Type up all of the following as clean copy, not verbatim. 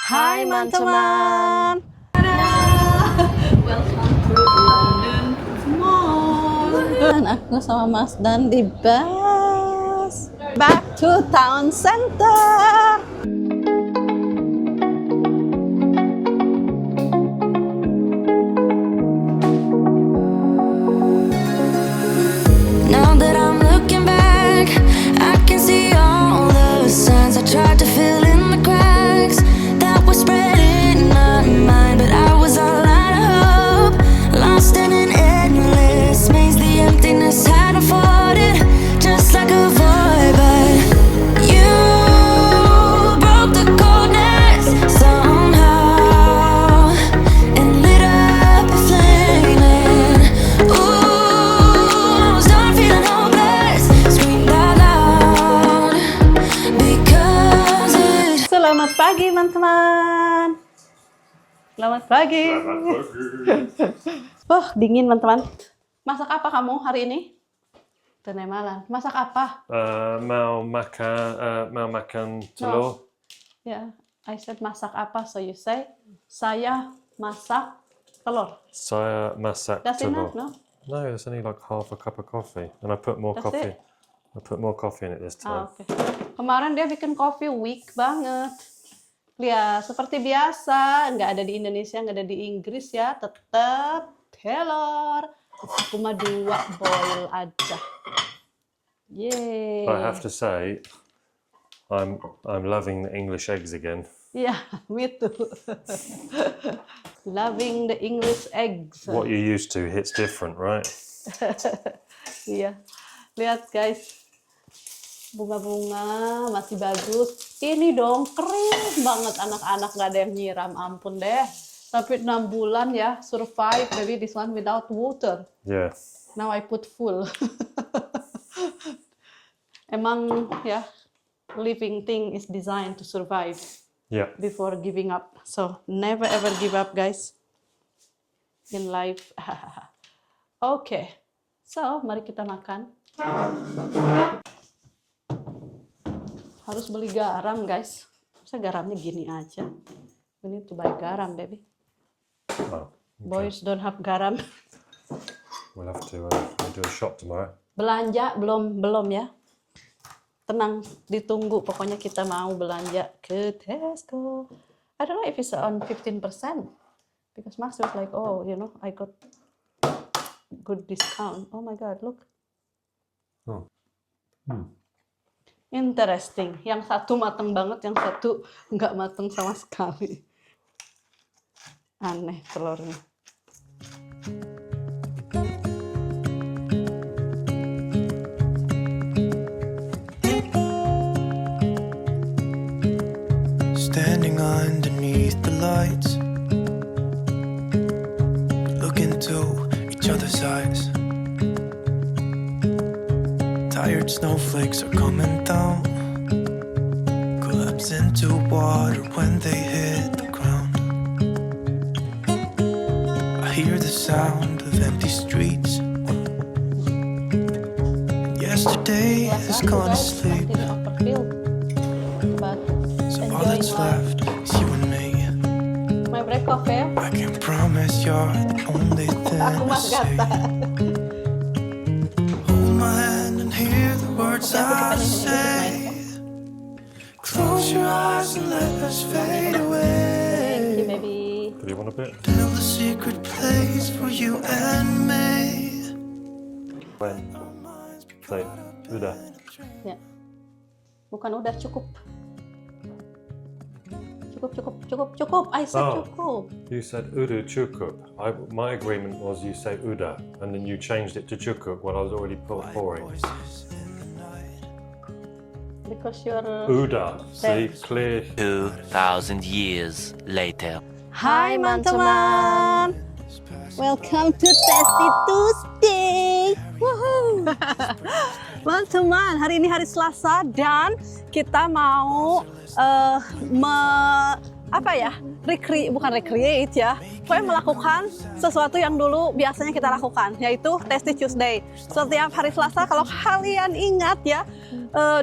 Hai teman-teman. Welcome to London Mall. Dan aku sama Mas Dan di bus back to town center. Now that I'm looking back, I can see all the signs I tried to fill in the cracks that were spread in my mind, but I was all out of hope, lost in an endless maze. The emptiness hadn't fought it, just like a void, but you broke the coldness somehow and lit up a flame. And ooh, I was done feeling hopeless, screamed out loud because it. Selamat pagi teman-teman. Selamat pagi. Oh, dingin teman-teman. Masak apa kamu hari ini? Tenai malam. Masak apa? Mau makan telur. Yeah, I said masak apa, so you say saya masak telur. Saya masak That's enough, telur. no? No, it's only like half a cup of coffee, and I put more That's coffee. it? I put more coffee in it this Ah, time. oke. Kemarin dia bikin kopi weak banget. Lihat, seperti biasa, nggak ada di Indonesia, nggak ada di Inggris ya, tetap telur. Cuma 2 boil aja. Yeay. I have to say, I'm loving the English eggs again. Yeah, me too. Loving the English eggs. What you used to hits different, right? Iya. Lihat guys. Bunga-bunga masih bagus. Ini dong kering banget, anak-anak nggak ada yang nyiram, ampun deh. Tapi 6 bulan ya survive, maybe this one without water. Yeah. Now I put full. Emang ya, living thing is designed to survive Yeah. before giving up. So never ever give up guys in life. Oke. So mari kita makan. Harus beli garam guys. Masa garamnya gini aja. We need to buy garam baby. Oh, Boys don't have garam. we'll have to do a shop tomorrow. Belanja belum ya. Tenang, ditunggu. Pokoknya kita mau belanja ke Tesco. I don't know if it's on 15%. Because Max was like, oh, you know, I got good discount. Oh my God, look. Oh. Interesting. Yang satu mateng banget, yang satu nggak mateng sama sekali. Aneh telurnya. Standing underneath the lights, look into each other's eyes. Tired snowflakes are coming down, collapse into water when they hit the ground. I hear the sound of empty streets. Yesterday has gone to sleep, so all that's left is you and me. My break coffee. I can promise you're the only thing Aku I mah say. kata. Hold my hand and hear the words I say. Close your eyes and let us fade Thank you, away. baby. Do you want a bit? Build a secret place for you and me. When? Say, udah. Ya. Bukan udah cukup. Cukup. I said Oh. cukup. You said udah cukup. My agreement was you say udah, and then you changed it to cukup when I was already pouring. Voices in the night. Because you're... Udah. See, clear. 2,000 years later. Hai teman-teman. Welcome to Tasty Tuesday. Woohoo. Teman-teman, hari ini hari Selasa dan kita mau bukan recreate ya, pokoknya melakukan sesuatu yang dulu biasanya kita lakukan, yaitu Tasty Tuesday. Setiap hari Selasa, kalau kalian ingat ya,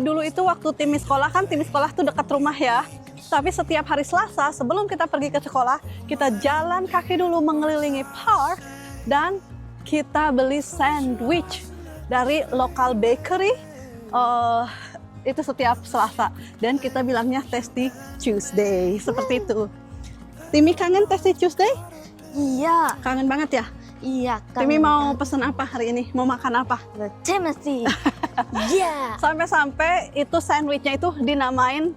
dulu itu waktu tim sekolah tuh dekat rumah ya. Tapi setiap hari Selasa sebelum kita pergi ke sekolah, kita jalan kaki dulu mengelilingi park dan kita beli sandwich dari local bakery. Itu setiap Selasa dan kita bilangnya Tasty Tuesday seperti itu. Timi kangen Tasty Tuesday? Iya, Kangen banget ya? iya. Timi mau pesen apa hari ini? Mau makan apa? Timothy. Iya. Sampai-sampai itu sandwichnya itu dinamain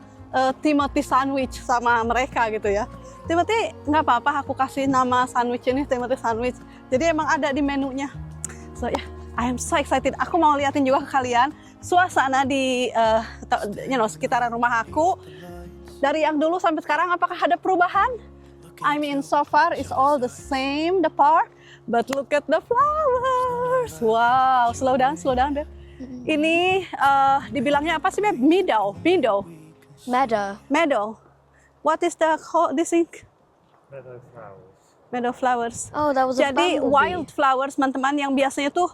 Timothy sandwich sama mereka gitu ya. Timothy nggak apa-apa aku kasih nama sandwich ini Timothy sandwich. Jadi emang ada di menunya. So ya, I am so excited. Aku mau liatin juga ke kalian suasana di sekitaran rumah aku. Dari yang dulu sampai sekarang apakah ada perubahan? I mean so far it's all the same the park, but look at the flowers. Wow, slow down Beb. Ini dibilangnya apa sih Beb? Meadow. Meadow. What is this thing? Meadow flowers. Meadow flowers. Oh, that was a Jadi bumblebee. wild flowers teman-teman yang biasanya tuh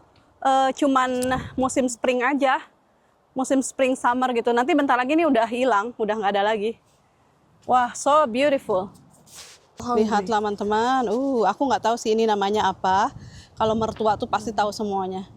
cuman musim spring aja. Musim spring summer gitu. Nanti bentar lagi nih udah hilang, udah nggak ada lagi. Wah, so beautiful. Lihat teman-teman. Aku nggak tahu sih ini namanya apa. Kalau mertua tuh pasti tahu semuanya.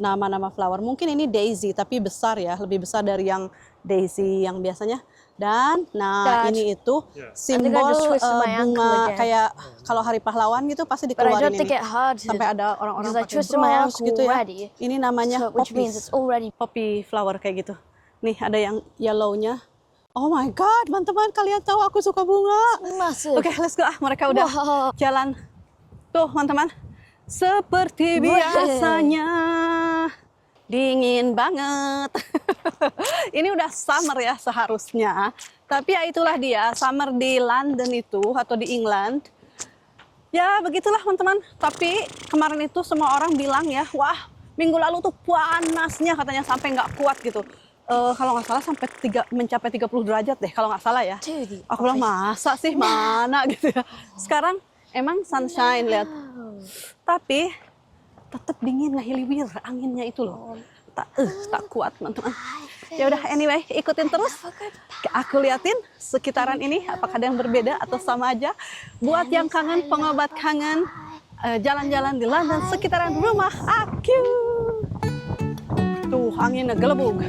Nama-nama flower. Mungkin ini daisy tapi besar ya, lebih besar dari yang daisy yang biasanya. Dan Dad, ini itu I think I simbol just twisted my ankle bunga again. kayak kalau hari pahlawan gitu pasti But I dikeluarin don't think ini. it hard to, Sampai ada orang-orang because I pakai twisted my bros ankle gitu ya. already. Ini namanya So, which means it's already poppy flower kayak gitu. Nih ada yang yellow-nya. Oh my god, teman-teman kalian tahu aku suka bunga. massive. Oke, let's go. Mereka udah Wow. jalan. Tuh, teman-teman. Seperti biasanya. Dingin banget. Ini udah summer ya seharusnya. Tapi ya itulah dia, summer di London itu atau di England. Ya begitulah teman-teman. Tapi kemarin itu semua orang bilang ya, wah minggu lalu tuh panasnya katanya sampai nggak kuat gitu. Kalau nggak salah sampai mencapai 30 derajat deh kalau nggak salah ya. Dude, Aku bilang masa sih mana gitu ya. Sekarang emang sunshine lihat. Tapi tetap dingin ngahiliwir anginnya itu loh. Tak kuat teman-teman. Ya udah anyway ikutin terus. Aku liatin sekitaran ini apakah ada yang berbeda atau sama aja. Buat yang kangen pengobat kangen jalan-jalan di London sekitaran rumah aku. Tuh anginnya gelebug.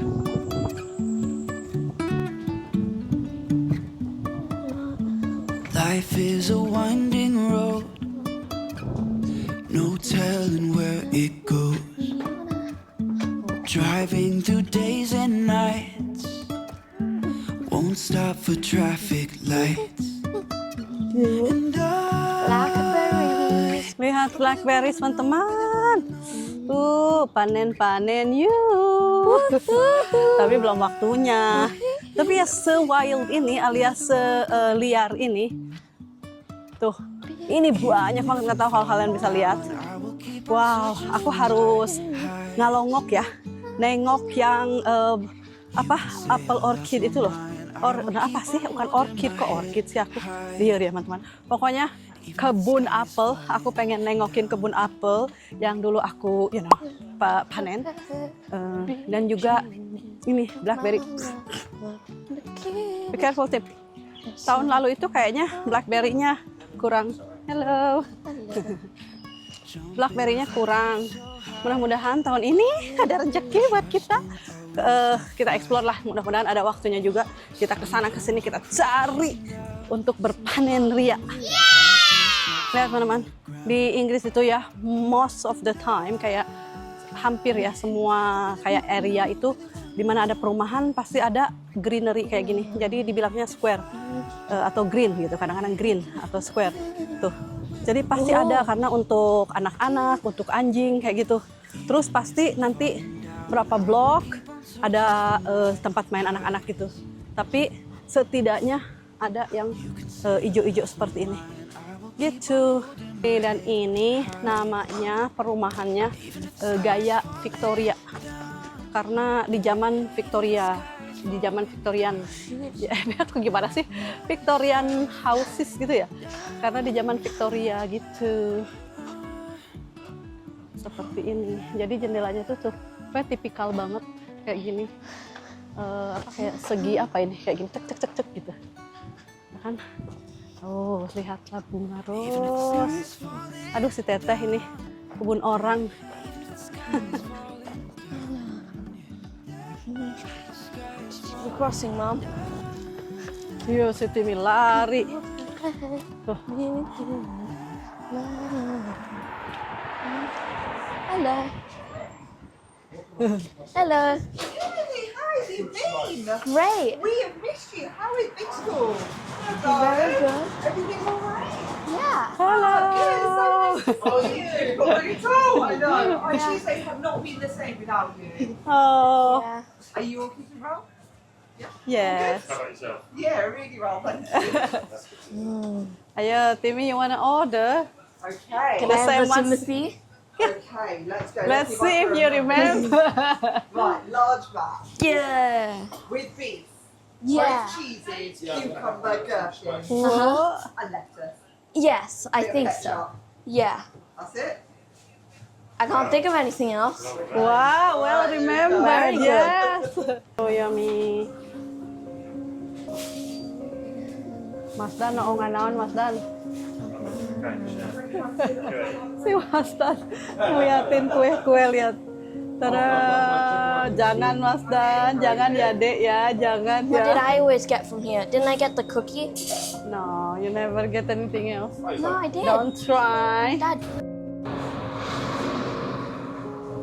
Life is a winding road, no telling where it goes. Driving through days and nights, won't stop for traffic lights. And blackberries. Lihat blackberries teman-teman. Panen-panen yuk. Tapi belum waktunya. Tapi ya se-wild ini alias se-liar ini. Tuh, ini banyak banget nggak tahu kalau kalian bisa lihat. Wow, aku harus ngalongok ya. Nengok yang apple orchid itu loh. Apa sih? Bukan orchid kok orchid sih aku. Liar ya teman-teman. Pokoknya kebun apel, aku pengen nengokin kebun apel yang dulu aku, panen. Dan juga ini blackberry. Be careful Tip. Tahun lalu itu kayaknya blackberry-nya kurang. Hello. Blackberry-nya kurang. Mudah-mudahan tahun ini ada rezeki buat kita. Kita explore lah, mudah-mudahan ada waktunya juga. Kita kesana kesini kita cari untuk berpanen ria. Lihat teman-teman, di Inggris itu ya most of the time kayak hampir ya semua kayak area itu di mana ada perumahan pasti ada greenery kayak gini. Jadi dibilangnya square atau green gitu, kadang-kadang green atau square tuh. Jadi pasti ada karena untuk anak-anak, untuk anjing kayak gitu. Terus pasti nanti berapa blok ada tempat main anak-anak gitu. Tapi setidaknya ada yang ijo-ijo seperti ini. Gitu. Dan ini namanya perumahannya gaya Victoria. Karena di zaman Victorian, ya aku gimana sih? Victorian houses gitu ya. Karena di zaman Victoria gitu. Seperti ini. Jadi jendelanya tuh kayak tipikal banget kayak gini. Kayak segi apa ini? Kayak gini cek gitu. kan. Oh, lihatlah bunga ros. Aduh, si Teteh ini kebun orang. We're crossing, Mom. Yo, si Timmy lari. Tuh. Hello. Hello. How have you been? Great. We have missed you. How is big school? Very good. Everything all right? Yeah. Halo. Oh, you got really tall. I know. Our Tuesdays have not been the same without you. Oh, Yeah. Are you all keeping well? yes. How about yourself? Yeah, really well. Thank you. Ayo, Timmy, you wanna order? Okay. The same one. Timothy. Okay, let's go. Let's give see if our you phone remember. Right, large vat Yeah. with beef, Yeah. both cheeses, cucumber, gherkin, Oh, and lettuce. Yes, I Bit of think ketchup. so. Yeah. That's it. I can't think of anything else. wow, well remembered. Very good. Yes. So yummy. Mas Dan, naon naon Mas Dan. Si Mas Dan ngeliatin kue-kue, lihat. Tada, jangan Mas Dan, jangan ya Dek ya, jangan What did ya. I always get from here? Didn't I get the cookie? No, you never get anything else. No, I did. Don't try. Dad.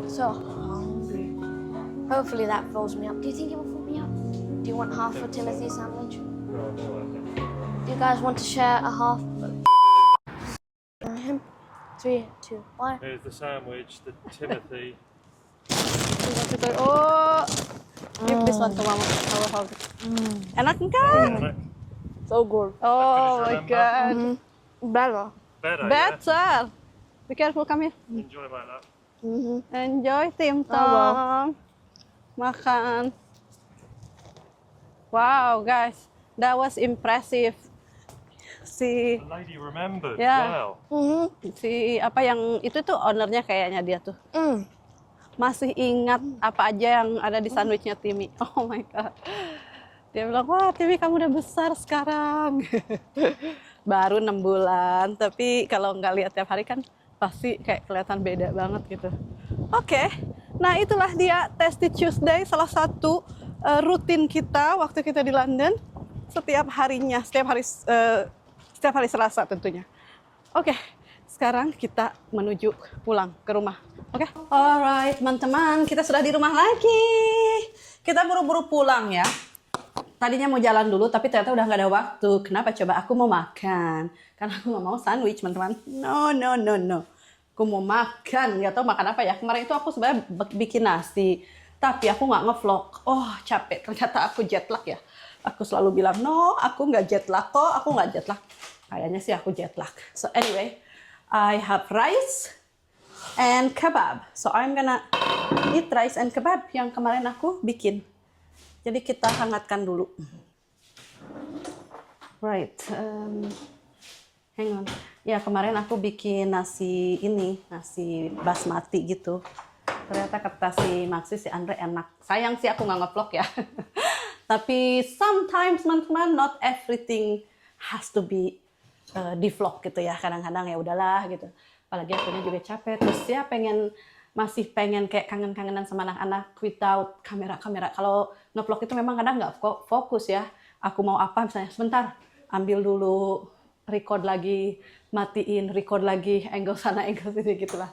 So hungry. Hopefully that fills me up. Do you think it will fill me up? Do you want half a Timothy sandwich? Do you guys want to share a half? Him. 3, 2, 1. Here's the sandwich, the Timothy. Oh, give this one to Mama. I will hold it. Enak kan? So good. Oh my remember? God. Better. Better, Better. Be careful, come here. yeah? Enjoy my lap. Enjoy, Tim I will. Tom. Makan. Wow, guys, that was impressive. Si The lady remembered. Yeah. Wow. si apa yang itu tuh ownernya kayaknya dia tuh masih ingat apa aja yang ada di sandwichnya Timmy. Oh my God. Dia bilang, wah Timmy kamu udah besar sekarang. Baru 6 bulan, tapi kalau nggak lihat tiap hari kan pasti kayak kelihatan beda banget gitu. Oke, nah itulah dia Tasty Tuesday, salah satu rutin kita waktu kita di London. Setiap harinya, setiap hari Selasa tentunya. Oke, sekarang kita menuju pulang ke rumah. Oke, alright teman-teman, kita sudah di rumah lagi. Kita buru-buru pulang ya. Tadinya mau jalan dulu, tapi ternyata udah nggak ada waktu. Kenapa? Coba aku mau makan. Karena aku nggak mau sandwich, teman-teman. No. Aku mau makan, nggak tahu makan apa ya. Kemarin itu aku sebenarnya bikin nasi, tapi aku nggak ngevlog. Oh, capek. Ternyata aku jet lag ya. Aku selalu bilang, no, aku nggak jet lag kok. Aku nggak jet lag. Kayaknya sih aku jet lag. So anyway, I have rice and kebab. So I'm gonna eat rice and kebab yang kemarin aku bikin. Jadi kita hangatkan dulu. Right. Hang on. Ya kemarin aku bikin nasi ini, nasi basmati gitu. Ternyata kata si Maxi, si Andre enak. Sayang sih aku nggak nge-vlog ya. Tapi sometimes teman-teman, not everything has to be di vlog gitu ya. Kadang-kadang ya udahlah gitu. Apalagi akunya juga capek. Terus ya masih pengen kayak kangen-kangenan sama anak-anak without kamera-kamera. Kalau nge-vlog itu memang kadang nggak fokus ya. Aku mau apa misalnya, sebentar ambil dulu, record lagi, matiin, record lagi, angle sana, angle sini gitulah.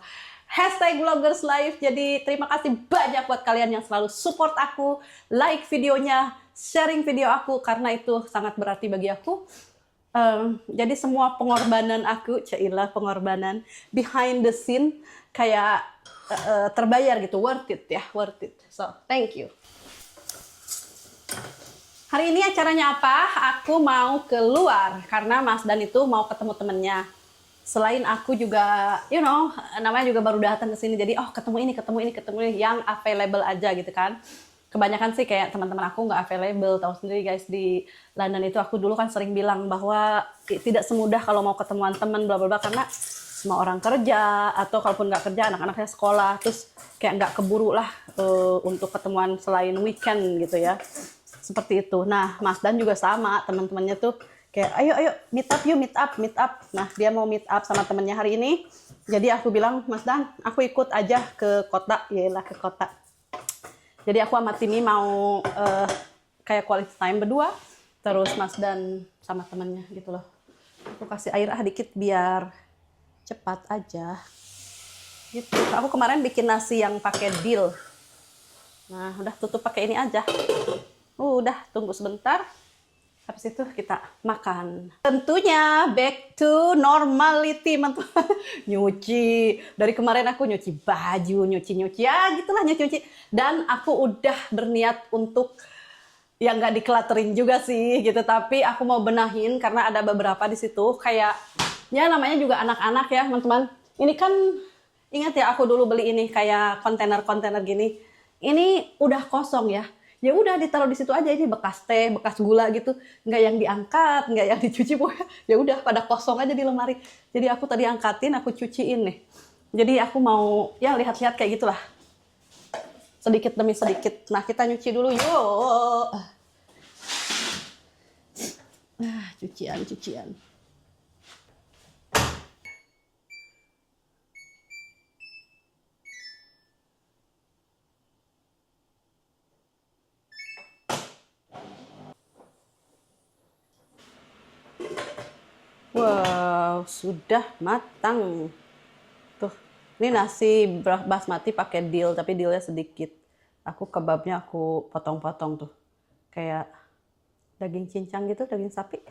#vlogerslife. Jadi terima kasih banyak buat kalian yang selalu support aku, like videonya, sharing video aku, karena itu sangat berarti bagi aku. Jadi semua pengorbanan aku, cailah pengorbanan behind the scene kayak terbayar gitu, worth it ya, worth it. So thank you. Hari ini acaranya apa? Aku mau keluar karena Mas Dan itu mau ketemu temennya. Selain aku juga, you know, namanya juga baru datang ke sini, jadi ketemu ini yang available aja gitu kan. Kebanyakan sih kayak teman-teman aku nggak available. Tahu sendiri guys, di London itu aku dulu kan sering bilang bahwa tidak semudah kalau mau ketemuan teman bla bla bla, karena semua orang kerja, atau kalaupun nggak kerja anak-anaknya sekolah, terus kayak nggak keburu lah untuk ketemuan selain weekend gitu ya. Seperti itu. Nah, Mas Dan juga sama, teman-temannya tuh kayak ayo meet up. Nah dia mau meet up sama temennya hari ini. Jadi aku bilang, Mas Dan, aku ikut aja ke kota. Yaelah ke kota. Jadi aku sama Timi mau kayak quality time berdua. Terus Mas Dan sama temennya gitu loh. Aku kasih air dikit biar cepat aja. Gitu. Aku kemarin bikin nasi yang pakai dill. Nah, udah tutup pakai ini aja. Udah, tunggu sebentar. Habis itu kita makan. Tentunya back to normality, teman-teman. Nyuci. Dari kemarin aku nyuci baju, nyuci. Ya, gitulah nyuci. Dan aku udah berniat untuk yang nggak dikluterin juga sih gitu. Tapi aku mau benahin karena ada beberapa di situ kayak ya namanya juga anak-anak ya, teman-teman. Ini kan ingat ya aku dulu beli ini kayak kontainer-kontainer gini. Ini udah kosong ya. Ya udah ditaruh di situ aja, ini bekas teh, bekas gula gitu. Nggak yang diangkat, nggak yang dicuci, pokoknya ya udah pada kosong aja di lemari. Jadi aku tadi angkatin, aku cuciin nih. Jadi aku mau ya lihat-lihat kayak gitulah. Sedikit demi sedikit. Nah, kita nyuci dulu yuk. Cucian. Wow, sudah matang. Tuh, ini nasi basmati pakai dill, tapi dillnya sedikit. Aku kebabnya aku potong-potong tuh. Kayak daging cincang gitu, daging sapi.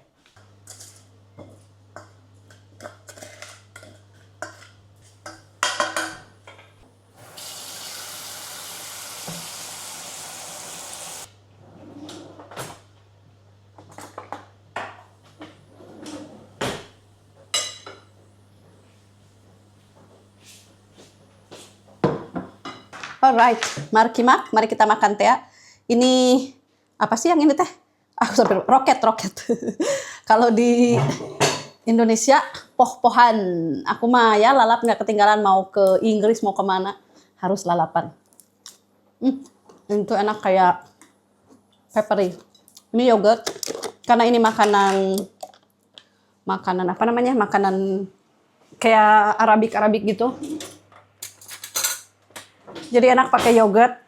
Alright, mari kita makan teh. Ini apa sih yang ini teh? Aku sampai roket. Kalau di Indonesia poh-pohan. Aku mah ya lalap nggak ketinggalan mau ke Inggris mau kemana harus lalapan. Itu enak kayak peppery. Ini yogurt karena ini makanan apa namanya? Makanan kayak Arabik gitu. Jadi enak pakai yogurt.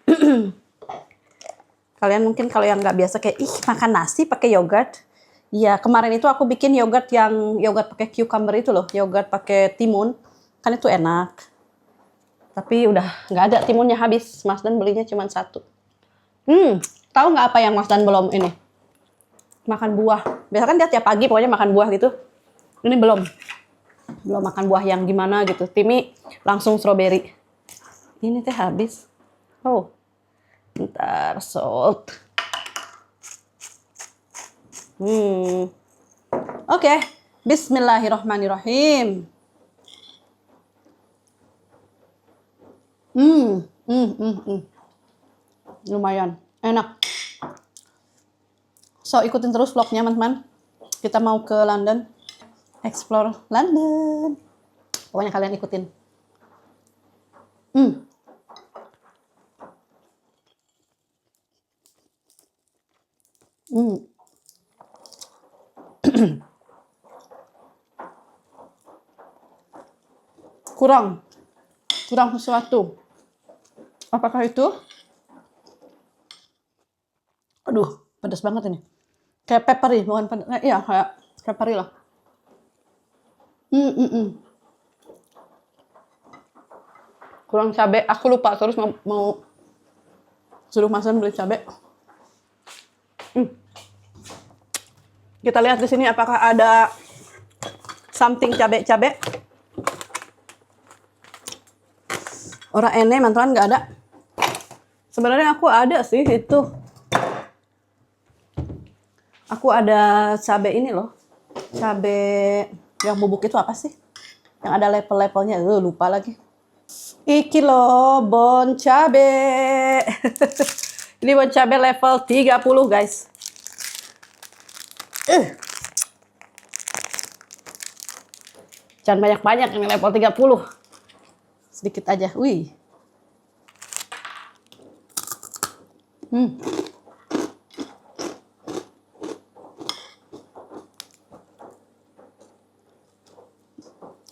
Kalian mungkin kalau yang nggak biasa kayak makan nasi pakai yogurt. Ya kemarin itu aku bikin yogurt yang yogurt pakai cucumber itu loh, yogurt pakai timun. Kan itu enak. Tapi udah nggak ada, timunnya habis. Mas Dan belinya cuma 1. Tahu nggak apa yang Mas Dan belum ini? Makan buah. Biasa kan dia tiap pagi pokoknya makan buah gitu. Ini belum makan buah yang gimana gitu. Timi langsung strawberry. Ini teh habis. Oh, bentar, salt. Oke, bismillahirrahmanirrahim. Lumayan, enak. So, ikutin terus vlognya, teman-teman. Kita mau ke London. Explore London. Pokoknya kalian ikutin. Kurang sesuatu. Apakah itu? Aduh, pedas banget ini. Kayak peppery, bukan pedas. Iya, kayak peppery lah. Kurang cabai. Aku lupa terus mau suruh Mas Dan beli cabai. Kita lihat di sini apakah ada something cabai. Orang ene mantuan nggak ada. Sebenarnya aku ada sih itu. Aku ada cabai ini loh. Cabai yang bubuk itu apa sih? Yang ada level-levelnya. Lupa lagi. Iki loh bon cabai. Ini bon cabai level 30 guys. Jangan banyak-banyak, ini level 30. Sedikit aja. Wih.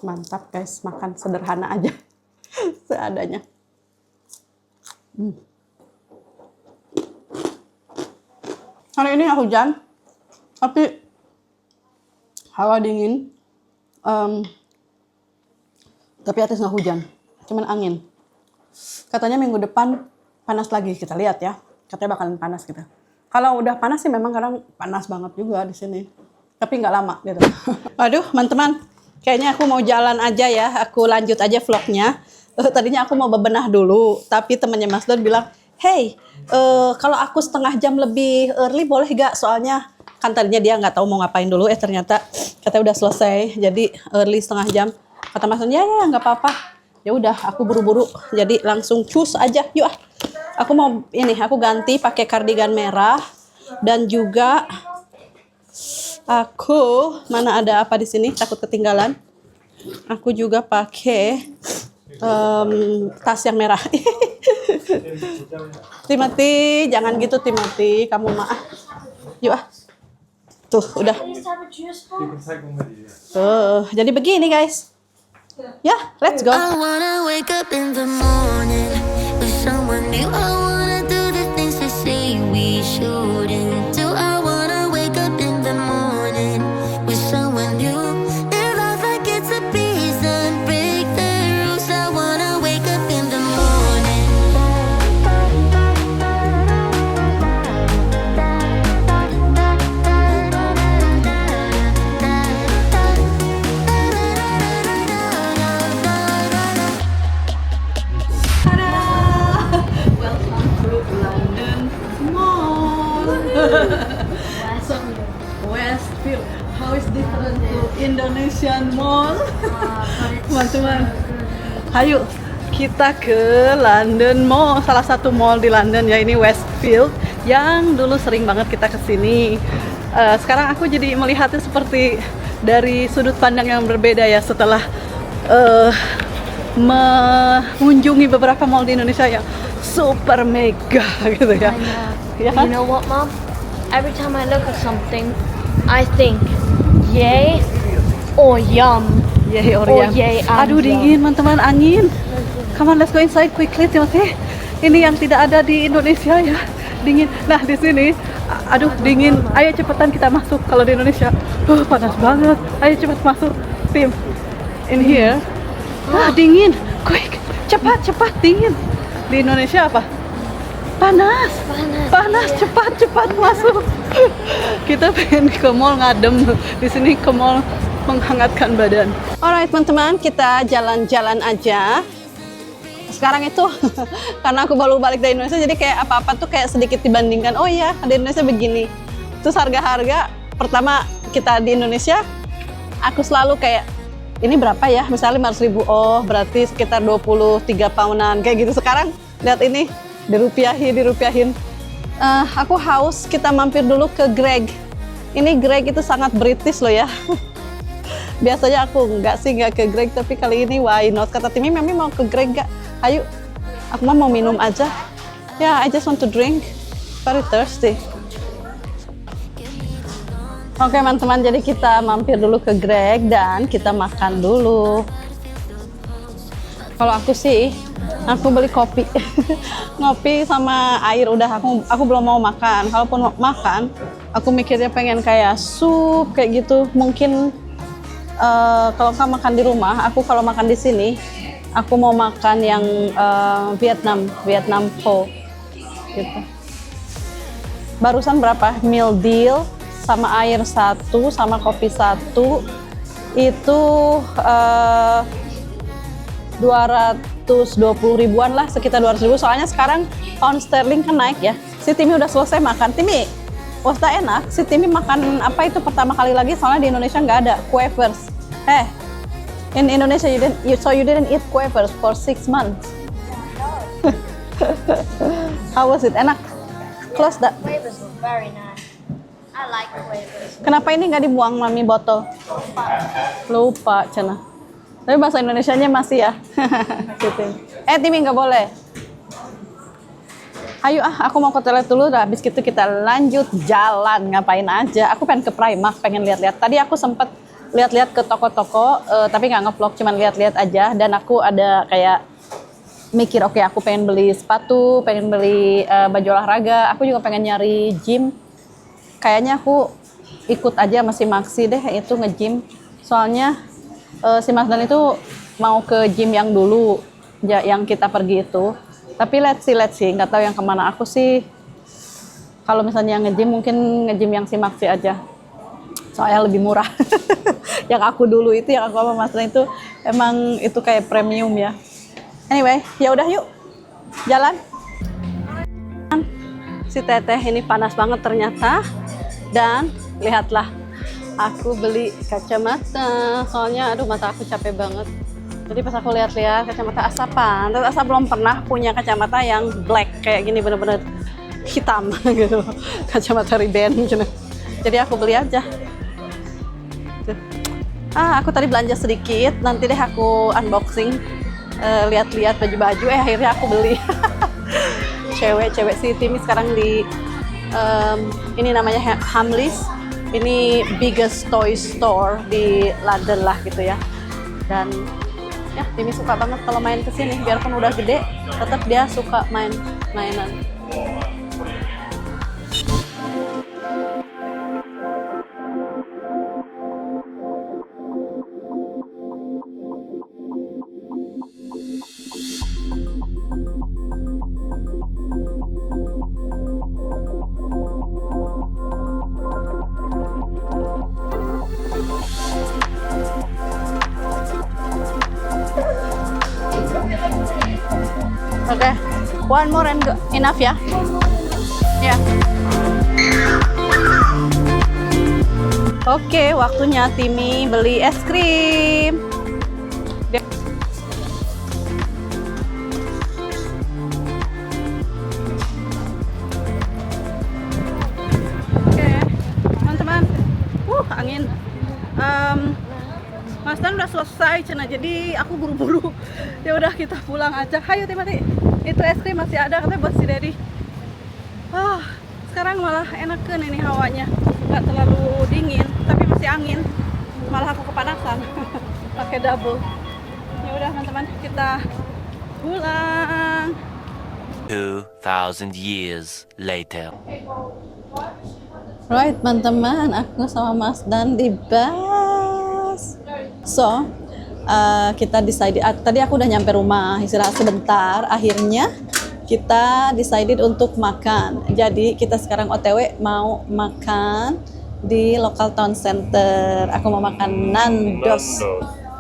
Mantap guys, makan sederhana aja. Seadanya. Hari ini nggak hujan, tapi hawa dingin. Tapi atas nggak hujan, cuman angin. Katanya minggu depan panas lagi, kita lihat ya. Katanya bakalan panas gitu. Kalau udah panas sih memang kadang panas banget juga di sini. Tapi nggak lama gitu. Waduh, teman-teman. Kayaknya aku mau jalan aja ya. Aku lanjut aja vlognya. Tadinya aku mau bebenah dulu. Tapi temannya Mas Don bilang, hey, kalau aku setengah jam lebih early boleh gak? Soalnya kan tadinya dia nggak tahu mau ngapain dulu. Ternyata katanya udah selesai. Jadi early setengah jam. Kata Mas Don, ya nggak apa-apa. Ya udah, aku buru-buru. Jadi langsung cus aja. Yuk ah. Aku mau ini, aku ganti pakai kardigan merah. Dan juga aku, mana ada apa di sini, takut ketinggalan. Aku juga pakai tas yang merah. Timothy, jangan gitu Timothy, kamu maaf. Yuk ah. Tuh, udah. Tuh, jadi begini guys. Ya, let's go. I wanna wake up in the morning with someone new. I wanna do the things they say we shouldn't do. I wanna wake up in the morning with someone new. Live life like it's a prison, break the rules. I wanna wake up in the morning. Welcome to London Mall. Westfield. How is different to Indonesian Mall? Teman-teman, ayo kita ke London Mall, salah satu mall di London ya, ini Westfield yang dulu sering banget kita kesini. Sekarang aku jadi melihatnya seperti dari sudut pandang yang berbeda ya setelah mengunjungi beberapa mall di Indonesia yang super mega gitu ya. Ya kan? You know what, Mom? Every time I look at something, I think, yay or yum. Yay or Oh, yum. yay and Aduh yum. dingin teman-teman, angin. Come on, let's go inside quickly Timothy. Ini yang tidak ada di Indonesia ya, dingin. Nah di sini, aduh dingin. Ayo cepetan kita masuk. Kalau di Indonesia, panas banget. Ayo cepet masuk, Tim. In here, dingin. Quick, cepat dingin. Di Indonesia apa? Panas, cepat masuk. Kita pengen ke mall ngadem, di sini ke mall menghangatkan badan. Alright teman-teman, kita jalan-jalan aja. Sekarang itu karena aku baru balik dari Indonesia, jadi kayak apa-apa tuh kayak sedikit dibandingkan. Oh iya, di Indonesia begini. Terus harga-harga pertama kita di Indonesia, aku selalu kayak ini berapa ya? Misalnya 500.000, oh berarti sekitar 23 poundan kayak gitu. Sekarang lihat ini dirupiahin. Aku haus, kita mampir dulu ke Greg. Ini Greg itu sangat British loh ya. Biasanya aku nggak ke Greg, tapi kali ini why not? Kata Timmy, Mami mau ke Greg nggak? Ayo, aku mau minum aja. Ya, I just want to drink. Very thirsty. Oke teman-teman, jadi kita mampir dulu ke Greg dan kita makan dulu. Kalau aku sih, aku beli kopi, ngopi sama air udah. Aku belum mau makan. Kalaupun mau makan, aku mikirnya pengen kayak sup kayak gitu. Mungkin kalau nggak makan di rumah, aku kalau makan di sini, aku mau makan yang Vietnam pho, gitu. Barusan berapa? Meal deal sama air 1 sama kopi 1 itu 220 ribuan lah, sekitar 200 ribu. Soalnya sekarang pound sterling kan naik ya. Si Timmy udah selesai makan. Timmy, was that enak? Si Timmy makan apa itu pertama kali lagi, soalnya di Indonesia nggak ada quavers. In Indonesia you didn't eat quavers for 6 months. How was it? Enak? Close that. Quavers were very nice. I like quavers. Kenapa ini nggak dibuang Mami botol? Lupa, Cina. Tapi bahasa Indonesianya masih ya. Timmy nggak boleh. Ayo aku mau ke toilet dulu. Habis itu kita lanjut jalan. Ngapain aja? Aku pengen ke Primark, pengen lihat-lihat. Tadi aku sempet lihat-lihat ke toko-toko, tapi nggak ngevlog, cuman lihat-lihat aja. Dan aku ada kayak mikir, oke, aku pengen beli sepatu, pengen beli baju olahraga, aku juga pengen nyari gym. Kayaknya aku ikut aja sama si Maxi deh itu nge-gym. Soalnya si Mas Dan itu mau ke gym yang dulu, yang kita pergi itu. Tapi let's see, nggak tahu yang kemana. Aku sih kalau misalnya nge-gym mungkin nge-gym yang si Maxi aja. Soalnya lebih murah. Yang aku dulu itu, yang aku sama Mas Dan itu emang itu kayak premium ya. Anyway, ya udah yuk jalan. Si Teteh ini panas banget ternyata. Dan lihatlah, aku beli kacamata. Soalnya aduh mata aku capek banget. Jadi pas aku lihat-lihat kacamata asapan, terus Asa belum pernah punya kacamata yang black kayak gini, bener-bener hitam gitu. Kacamata Ray-Ban gitu. Jadi aku beli aja. Tuh. Aku tadi belanja sedikit, nanti deh aku unboxing. Lihat-lihat baju-baju, akhirnya aku beli. Cewek si Timi sekarang di ini namanya Hamleys, ini biggest toy store di London lah gitu ya. Dan ya Timi suka banget kalau main kesini, biarpun udah gede tetap dia suka mainan. Oke, one more and enough ya. Ya. Oke, waktunya Timi beli es krim. Oke, teman-teman. Angin. Mas Dan udah selesai cina, jadi aku buru-buru. Ya udah kita pulang aja. Hayo Timothy. Itu es krim masih ada katanya buat si Daddy. Sekarang malah enakan ini hawanya. Nggak terlalu dingin, tapi masih angin. Malah aku kepanasan. Pakai double. Ya udah teman-teman, kita pulang. 2,000 years later. Right teman-teman, aku sama Mas Dan di bus. So, kita decided, tadi aku udah nyampe rumah, istirahat sebentar, akhirnya kita decided untuk makan. Jadi kita sekarang OTW mau makan di local town center. Aku mau makan Nandos.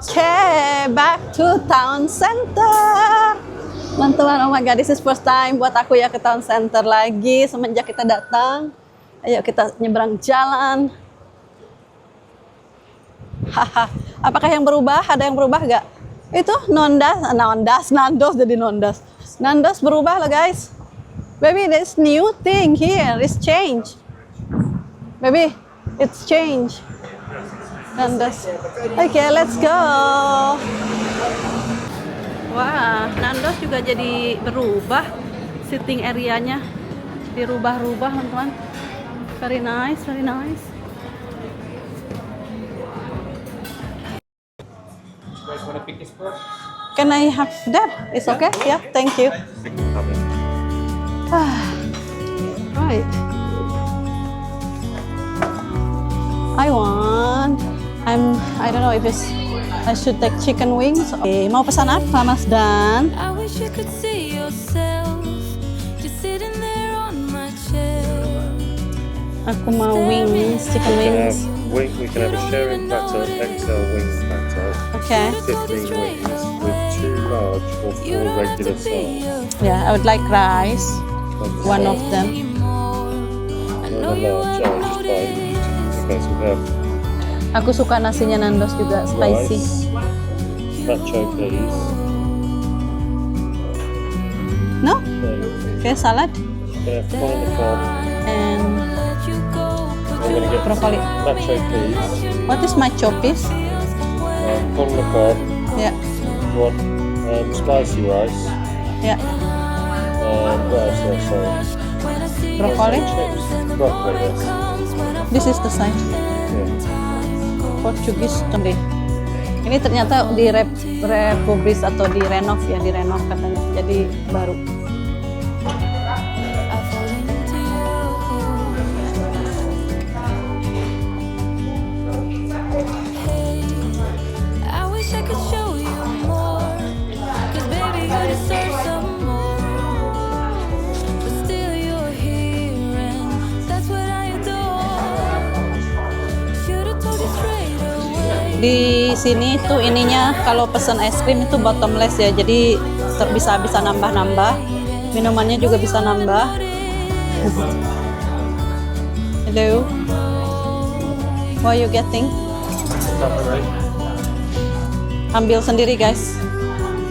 Okay, back to town center. Teman-teman, oh my god, this is first time buat aku ya ke town center lagi semenjak kita datang. Ayo kita nyebrang jalan. Haha, apakah yang berubah? Ada yang berubah gak? Itu Nandos jadi Nondas. Nandos berubah lah guys. Baby, there's new thing here. It's change. Baby, it's change. Nandos. Okay, let's go. Wah, Nandos juga jadi berubah. Sitting area-nya dirubah-rubah teman-teman. Very nice, very nice. Can I have that? It's okay? Yeah, thank you. Right. I don't know if I should take chicken wings. Okay, mau pesan apa Mas Dan? I wish you could see yourself just sitting there on my chair. Aku mau wings, chicken wings. We can have a sharing platter, XL wing platter, Okay. 15 wings with 2 large or 4 regular size. Yeah, I would like rice. One of them. And a large, just buy each. Okay, so we have Aku suka nasinya Nandos juga spicy. rice, nacho please. No? Then Okay, salad we have corn on the cob. and I'm going to get broccoli. nacho please. What is my choppies? Corn on the cob. Yeah, You want spicy rice. yeah. And what else did I say? Broccoli. Chips. Broccoli, yes. This is the side. Yeah. Portugis deh. Ini ternyata di refurbish atau direnov ya, direnov katanya. Jadi baru. I wish I could show you more, 'cause baby you deserve some more. But still you're here and that's what I adore. Should've told you straight away. Di sini tuh ininya kalau pesen es krim itu bottomless ya, jadi bisa nambah-nambah. Minumannya juga bisa nambah. Hello. What are you getting? Ambil sendiri guys.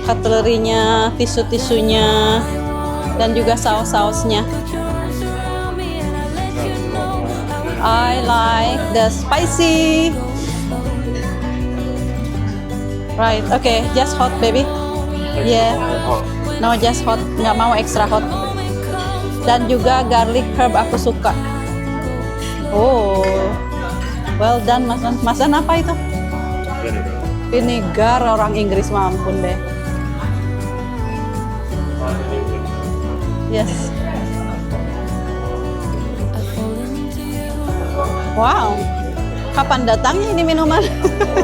Cutlery-nya, tisu-tisunya, dan juga saus-sausnya. I like the spicy. Right, okay, just hot baby. Yeah, no just hot, nggak mau extra hot. Dan juga garlic herb aku suka. Oh, well done Mas Dan. Mas Dan apa itu? Vinegar, orang Inggris, mampun deh. Yes. Wow, kapan datangnya ini minuman?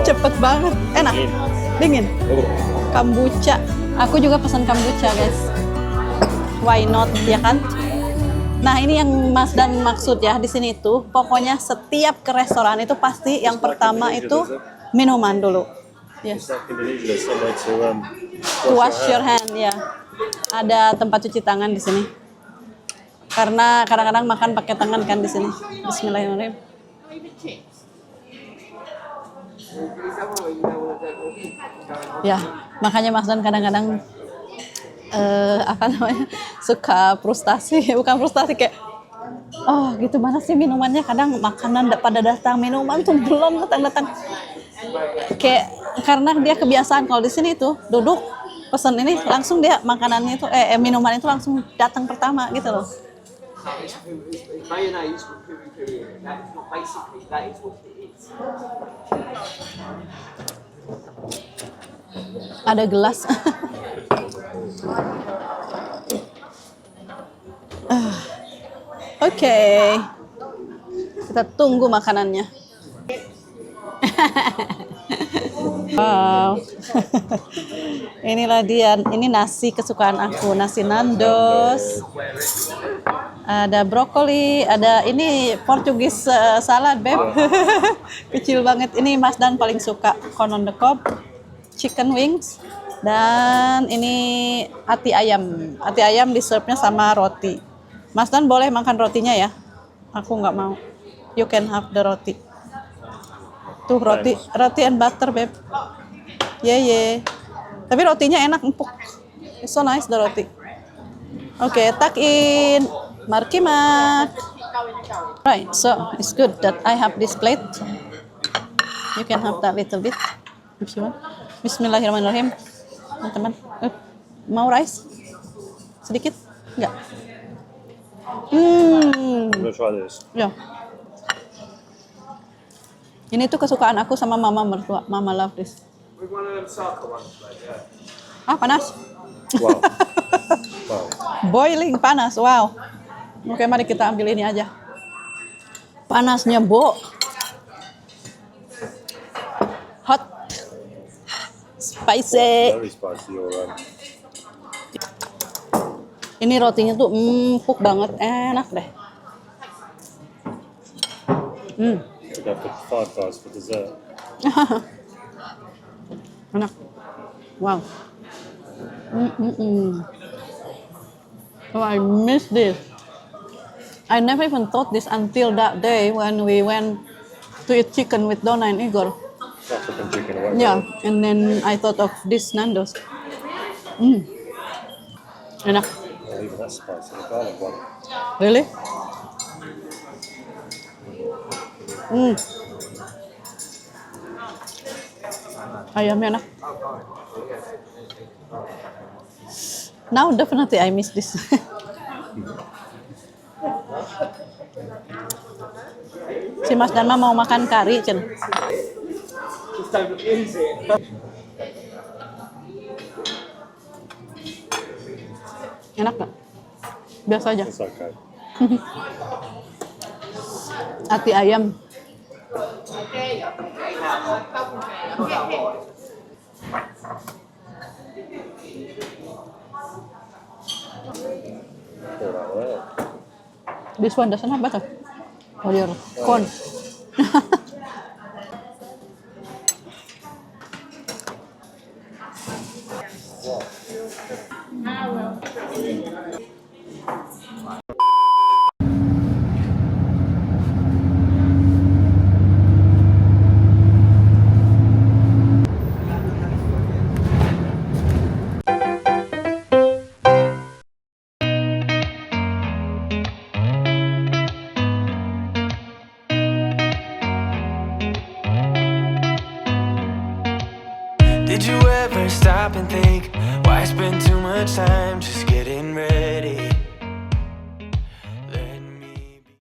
Cepet banget, enak, dingin. Kombucha, aku juga pesan kombucha guys. Why not, ya kan? Nah ini yang Mas Dan maksud ya di sini tuh, pokoknya setiap ke restoran itu pasti yang pertama itu minuman dulu. Yes. To wash your hand, ya. Ada tempat cuci tangan di sini. Karena kadang-kadang makan pakai tangan kan di sini. Bismillahirrahmanirrahim. Ya, makanya Mas Dan kadang-kadang apa namanya, suka frustasi, bukan frustasi kayak, oh gitu mana sih minumannya, kadang makanan pada datang, minuman tuh belum datang-datang. Kayak karena dia kebiasaan kalau di sini tuh duduk pesan ini langsung dia makanannya itu minuman itu langsung datang pertama gitu loh. It's mayonnaise with piri piri in it. That is not basically, that is what it is. Ada gelas. Oke. Kita tunggu makanannya. Wow. Inilah dia. Ini nasi kesukaan aku, nasi Nandos. Ada brokoli, ada ini Portugis salad, beb. Kecil banget. Ini Mas Dan paling suka corn on the cob, chicken wings, dan ini ati ayam. Ati ayam di-serve-nya sama roti. Mas Dan boleh makan rotinya ya? Aku nggak mau. You can have the roti. Tuh roti and butter, beb. Yeah. Tapi rotinya enak, empuk. It's so nice the roti. Okay, tuck in. Markimat. Right, so it's good that I have this plate. You can have that little bit if you want. Bismillahirrahmanirrahim. Teman-teman, mau rice? Sedikit? Enggak. I'm gonna try this. Ya. Ini tuh kesukaan aku sama mama mertua. Mama love this. With one of them soccer ones, like, yeah. Ah, panas. Wow. Wow. Boiling, panas. Wow. Oke, mari kita ambil ini aja. Panasnya, Bo. Hot. Spicy. Very spicy all around. Ini rotinya tuh empuk banget, enak deh. Should have the Five Guys for dessert. Enak. Wow. Oh, I miss this. I never even thought this until that day when we went to eat chicken with Donna and Igor. African chicken away. Yeah, and then I thought of this Nando's. Enak. Not even that spicy. The garlic one. Really? Ayamnya enak. Now definitely I miss this. Si Mas Dharma mau makan kari, Cen. Don't lose it. Enak nggak? Biasa aja. It's okay. Hati ayam. This one doesn't have butter. For your corn. Did you ever stop and think why spend too much time just